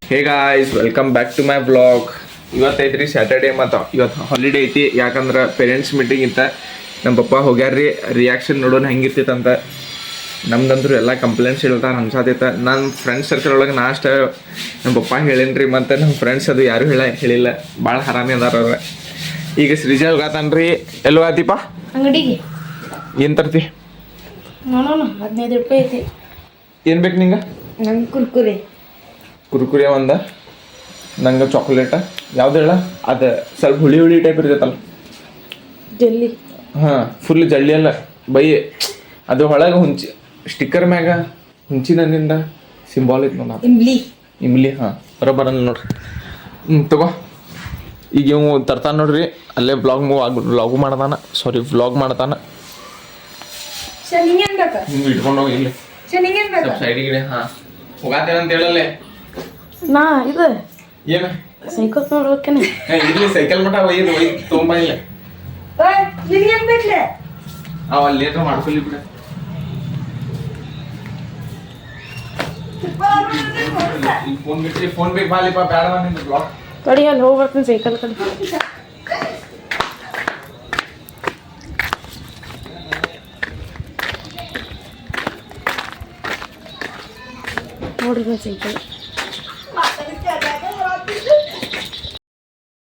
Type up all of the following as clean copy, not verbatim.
Hey guys, welcome back to my blog. ಇವತ್ತೈತ್ರಿ Saturday ಮತ್ತು ಇವತ್ತು ಹಾಲಿಡೇ ಐತಿ. ಯಾಕಂದ್ರೆ ಪೇರೆಂಟ್ಸ್ ಮೀಟಿಂಗ್ ಇತ್ತ. ನಮ್ಮ ಪಪ್ಪ ಹೋಗ್ಯಾರ್ರಿ. ರಿಯಾಕ್ಷನ್ ನೋಡೋಣ ಹೆಂಗಿರ್ತೈತಂತ. ನಮ್ದಂತೂ ಎಲ್ಲ ಕಂಪ್ಲೇಂಟ್ಸ್ ಹೇಳ್ತಾರೆ ಅನ್ಸಾತೈತೆ. ನನ್ನ ಫ್ರೆಂಡ್ಸ್ ಸರ್ಕಲ್ ಒಳಗೆ ನಾ ಅಷ್ಟೇ ನಮ್ಮ ಪಪ್ಪ ಹೇಳೇನ್ರಿ, ಮತ್ತು ನಮ್ಮ ಫ್ರೆಂಡ್ಸ್ ಅದು ಯಾರೂ ಹೇಳಿಲ್ಲ. ಭಾಳ ಹರಾಮಿ ಅದಾರ ಅವ್ರೆ. ಈಗ ಶ್ರೀಜಾ ಹೋಗತಾನ್ರಿ. ಎಲ್ಲಿ ಹೋಗತೀಪ? ಅಂಗಡಿಗೆ. ಏನು ತರ್ತಿ? ನೋಡೋಣ, 15 ರೂಪಾಯಿ ಐತಿ. ಏನು ಬೇಕು ನಿಂಗೆ? ನಂಗೆ ಕುರ್ಕುರೆ ಒಂದು, ನಂಗೆ ಚಾಕ್ಲೇಟ. ಯಾವ್ದು ಹೇಳ? ಅದು ಸ್ವಲ್ಪ ಹುಳಿ ಹುಳಿ ಟೈಪ್ ಇರ್ತೈತಲ್ಲ, ಜಲ್ಲಿ. ಹಾಂ, ಫುಲ್ ಜಳ್ಳಿ ಅಲ್ಲ ಬೈ. ಅದು ಒಳಗೆ ಹುಂಚಿ ಸ್ಟಿಕ್ಕರ್ ಮ್ಯಾಗ ಹುಂಚಿನಿಂದ ಸಿಂಬಾಲ್ ಐತೆ ನೋಡ, ಇಮ್ಲಿ. ಹಾಂ, ಬರೋಬರಲ್ಲ ನೋಡ್ರಿ. ತಗೋ. ಈಗ ಇವು ತರ್ತಾನೆ ನೋಡ್ರಿ. ಅಲ್ಲೇ ವ್ಲಾಗ್ ಮಾಡ್ತಾನ. ಹಿಂಗೆ ಇಟ್ಕೊಂಡು ಹೋಗಿ ಇಲ್ಲಿ ಸ್ವಲ್ಪ ಸೈಡಿಗೆ. ಹಾಂ, ಹೋಗಾತೇವೆ ಅಂತ ಹೇಳಲ್ಲೇ. ನಾ ಇದು ಏನು ಸೈಕಲ್ ನೋಡ್ಬೇಕೇನೆ. ಇಲ್ಲಿ ಸೈಕಲ್ ಮಠ ಒಯ್ದು ತೊಗೊಂಬ. ಇಲ್ಲ ಅವ ಅಲ್ಲಿ ಏನಾರ ಮಾಡ್ಕೊಳ್ಳಿ ಬಿಡ. ಫೋನ್ ಬಿಟ್ಟು ಫೋನ್ ಬೇಕು ಬಾಲಿಪ್ಪ, ಬೇಡ ನಿಂದು ಬ್ಲಾಗ್ ಕಡಿ. ಅಲ್ಲಿ ಹೋಗಿ ಬರ್ತೀನಿ ಸೈಕಲ್ ಕಡೆ. ನೋಡ್ರಿ ಸೈಕಲ್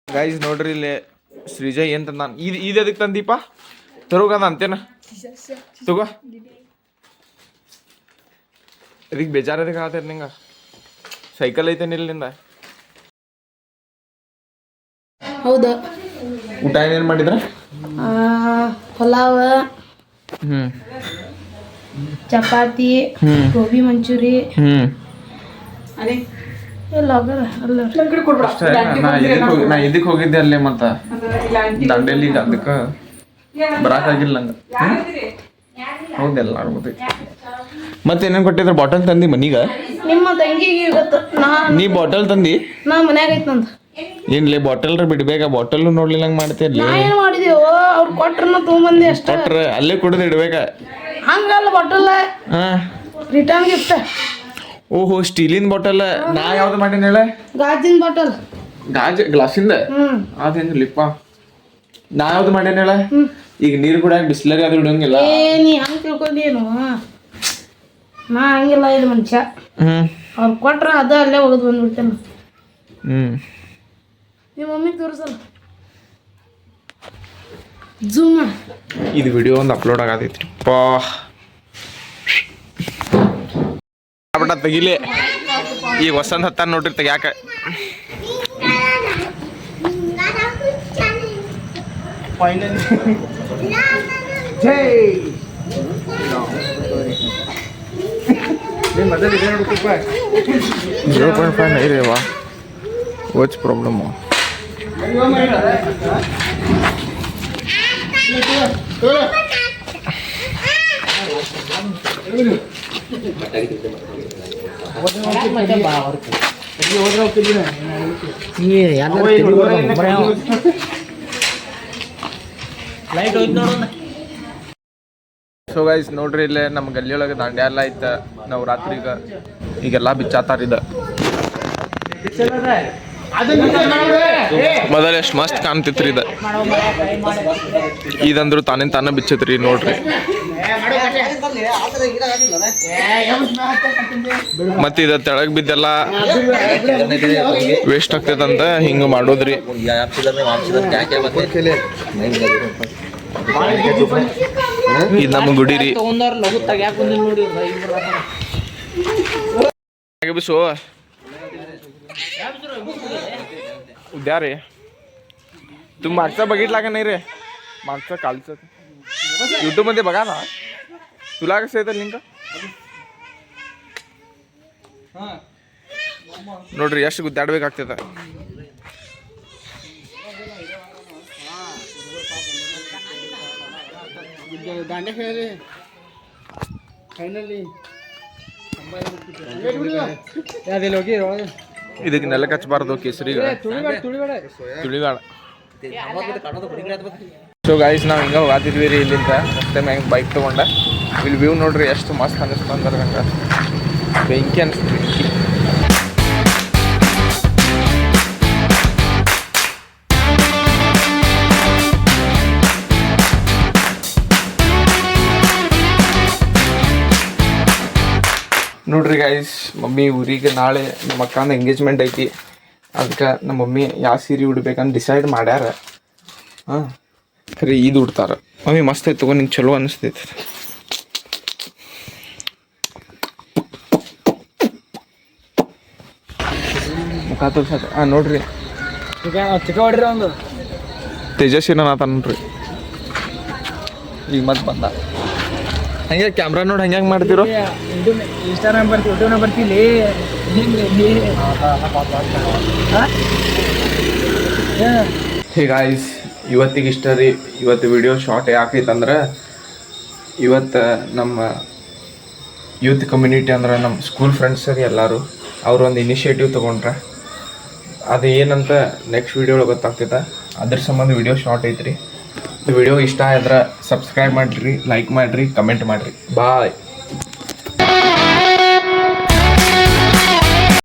ಗೈಸ್. ನೋಡ್ರಿ ಇಲ್ಲಿ ಶ್ರೀಜಯ್ ಏನ್ ತಂದ. ಇದು ಅದಕ್ಕೆ ತಂದೀಪ ತರೋಗದ ಅಂತೇನ. ತಗೋ. ಇದಕ್ಕೆ ಬೇಜಾರು ಅದಕ್ಕೆ ಆಗತ್ತೈತೆ ನಿಂಗೆ. ಸೈಕಲ್ ಐತೇನ ಇಲ್ಲಿ ನಿಂದ? ಹೌದು. ಊಟ ಏನೇನು ಮಾಡಿದ್ರ? ಪಲಾವ್, ಚಪಾತಿ, ಗೋಬಿ ಮಂಚೂರಿ. ನಾ ಇದಕ್ಕೆ ಹೋಗಿದ್ದೆ ಅಲ್ಲೇ ಮತ್ತ ದಂಡೇಲಿಗೆ. ಅದಕ್ಕೆ ಬರಾಕಾಗಿಲ್ಲ ನಂಗೆ. ಹೌದೆಲ್ಲ ಗೊತ್ತೈತಿ. ಮತ್ತೇನೇನು ಕೊಟ್ಟಿದ್ರ? ಬಾಟಲ್ ತಂದಿ ಮನೀಗ? ನಿಮ್ಮ ತಂಗಿಗೆ ಇವತ್ತು ನೀ ಬಾಟಲ್ ತಂದಿ? ನಾ ಮನ್ಯಾಗ ಐತ್ ನಂದು. ಏನ್ಲೇ ಬಾಟಲ್ ಬಿಡ್ಬೇಕಾ? ಬಾಟಲ್ ನೋಡ್ಲಿಲ್ಲ ಹಂಗೆ ಮಾಡ್ತೀರ್ಲಿ. ಏನು ಮಾಡಿದೆವು? ಅವ್ರು ಕೊಟ್ರನ್ನ ತೊಗೊಂಬಂದಿ ಅಷ್ಟ. ಕೊಟ್ರ ಅಲ್ಲೇ ಕುಡಿದು ಇಡ್ಬೇಕಾ? ಹಂಗಲ್ಲ, ಬಾಟಲ್ ರಿಟರ್ನ್ ಗಿಫ್ಟ್. ಓಹೋ, ಸ್ಟೀಲಿನ ಬಾಟಲ್. ನಾ ಯಾವ್ದು ಮಾಡೀನಿ ಹೇಳ? ಗಾಜಿನ ಬಾಟಲ್. ಗ್ಲಾಸಿಂದ ಅದೇನು ಲಿಪ್ಪ. ನಾ ಯಾವ್ದು ಮಾಡೇನ ಹೇಳ? ಈಗ ನೀರು ಕೂಡ ಬಿಸ್ಲರಿ ಅದು ಇಡಂಗಿಲ್ಲ. ನೀ ಹಂಗೆ ತಿಳ್ಕೊಂಡೇನು? ನಾ ಹಂಗಿಲ್ಲ. ಇದು ಮನುಷ್ಯ ಅವ್ರು ಕೊಟ್ರ ಅದ ಅಲ್ಲೇ ಒಗದು ಬಂದ್ಬಿಡ್ತೇನೆ. ನಿಮ್ಮ ಮಮ್ಮಿಗೆ ತೋರಿಸಲ್ಲ. ಜೂಮ್ ಮಾಡ. ಇದು ವಿಡಿಯೋ ಒಂದು ಅಪ್ಲೋಡ್ ಆಗತೈತ್ರಿ. ಬಟ್ ತೆಗಿಲಿ. ಈಗ ವಸಂತ ಹತ್ತಾನ ನೋಡ್ರಿ, ತೆಗ್ಯಾಕ. वा वच प्रॉब्लम हो. ಸೊ ಗೈಸ್ ನೋಡ್ರಿ, ಇಲ್ಲೇ ನಮ್ಮ ಗಲ್ಲಿಯೊಳಗೆ ದಾಂಡ್ಯಾ ಎಲ್ಲ ಐತೆ. ನವರಾತ್ರಿಗೆ ಈಗೆಲ್ಲ ಬಿಚ್ಚಾತಾರಿದ. ಮೊದಲ ಎಷ್ಟು ಮಸ್ತ್ ಕಾಣ್ತಿತ್ರಿ ಇದು. ಇದಂದ್ರು ತಾನ ಬಿಚ್ಚತ್ರಿ ನೋಡ್ರಿ. ಮತ್ತ ಇದ ತೆಳಗ್ ಬಿದ್ದೆಲ್ಲ ವೇಸ್ಟ್ ಆಗ್ತೈತಂತ ಹಿಂಗ ಮಾಡೋದ್ರಿ. ಇದು ನಮ್ಮ ಗುಡಿ ರೀ. बिसो उद्या रे तू मागचा बघितला का नाही रे? मागचा कालचं यूट्यूब मध्ये बघा ना. तुला कसं येतं लिंक? ನೋಡ್ರಿ ಎಷ್ಟು ಗುದ್ದಾಡ್ಬೇಕಾಗ್ತದ. ಇದಕ್ಕೆ ನೆಲಕ್ಕೆ ಹಚ್ಚಬಾರ್ದು ಕೇಸರಿಗ ತುಳಿಗಾಡ. ಸೊ ಗೈಸ್ ನಾವು ಹಿಂಗೆ ಹೋಗ್ತಿದ್ವಿ ರೀ ಇಲ್ಲಿಂದ. ಫಸ್ಟ್ ಟೈಮ್ ಹೆಂಗೆ ಬೈಕ್ ತೊಗೊಂಡೆ. ಇಲ್ಲಿ ವ್ಯೂ ನೋಡ್ರಿ ಎಷ್ಟು ಮಸ್ತ್ ಅನ್ನಿಸ್ತು ಅಂದ್ರೆ ನಂಗೆ. ಬೆಂಕಿ ಅನಿಸ್ತು ಬೆಂಕಿ. ನೋಡ್ರಿ ಗೈಸ್, ಮಮ್ಮಿ ಊರಿಗೆ ನಾಳೆ ನಮ್ಮ ಅಕ್ಕಂದು ಎಂಗೇಜ್ಮೆಂಟ್ ಐತಿ. ಅದಕ್ಕೆ ನಮ್ಮ ಮಮ್ಮಿ ಯಾವ ಸೀರೆ ಉಡ್ಬೇಕಂತ ಡಿಸೈಡ್ ಮಾಡ್ಯಾರ. ಹಾಂ ಖರೀ ಇದು ಉಡ್ತಾರ. ಮಮ್ಮಿ ಮಸ್ತ್ ಐತೆ ತಗೋ, ನಿಂಗೆ ಚಲೋ ಅನಿಸ್ತೈತಿ. ಮುಖ ತೋರ್ಸತ್ತೆ. ಹಾಂ ನೋಡ್ರಿ, ಚಿಕ್ಕ ಹೊಡ್ರಿ ಒಂದು ತೇಜಸ್ವಿನ ಆತ ನೋಡ್ರಿ. ಈಗ ಮತ್ತೆ ಬಂದ ಹಂಗೆ ಕ್ಯಾಮ್ರಾ ನೋಡಿ ಹಂಗೆ ಮಾಡ್ತಿರೋ. ಇನ್ಸ್ಟಾಗ್ರಾಮ್ ಬರ್ತಿ, ಯೂಟ್ಯೂಬ್ನಾಗ ಬರ್ತಿಲಿ. ಹೇ ಗಾಯ್ಸ್, ಇವತ್ತಿಗೆ ಇಷ್ಟ ರೀ. ಇವತ್ತು ವಿಡಿಯೋ ಶಾರ್ಟ್ ಯಾಕೈತಂದ್ರೆ, ಇವತ್ತು ನಮ್ಮ ಯೂತ್ ಕಮ್ಯುನಿಟಿ ಅಂದ್ರೆ ನಮ್ಮ ಸ್ಕೂಲ್ ಫ್ರೆಂಡ್ಸ್ ರೀ ಎಲ್ಲರೂ, ಅವ್ರು ಒಂದು ಇನಿಷಿಯೇಟಿವ್ ತೊಗೊಂಡ್ರೆ. ಅದು ಏನಂತ ನೆಕ್ಸ್ಟ್ ವೀಡಿಯೋ ಒಳಗೆ ಗೊತ್ತಾಗ್ತೈತೆ. ಅದ್ರ ಸಂಬಂಧ ವಿಡಿಯೋ ಶಾರ್ಟ್ ಐತ್ರಿ. ವಿಡಿಯೋ ಇಷ್ಟ ಆದ್ರೆ ಸಬ್ಸ್ಕ್ರೈಬ್ ಮಾಡಿರಿ, ಲೈಕ್ ಮಾಡಿರಿ, ಕಮೆಂಟ್ ಮಾಡಿರಿ. ಬಾಯ್.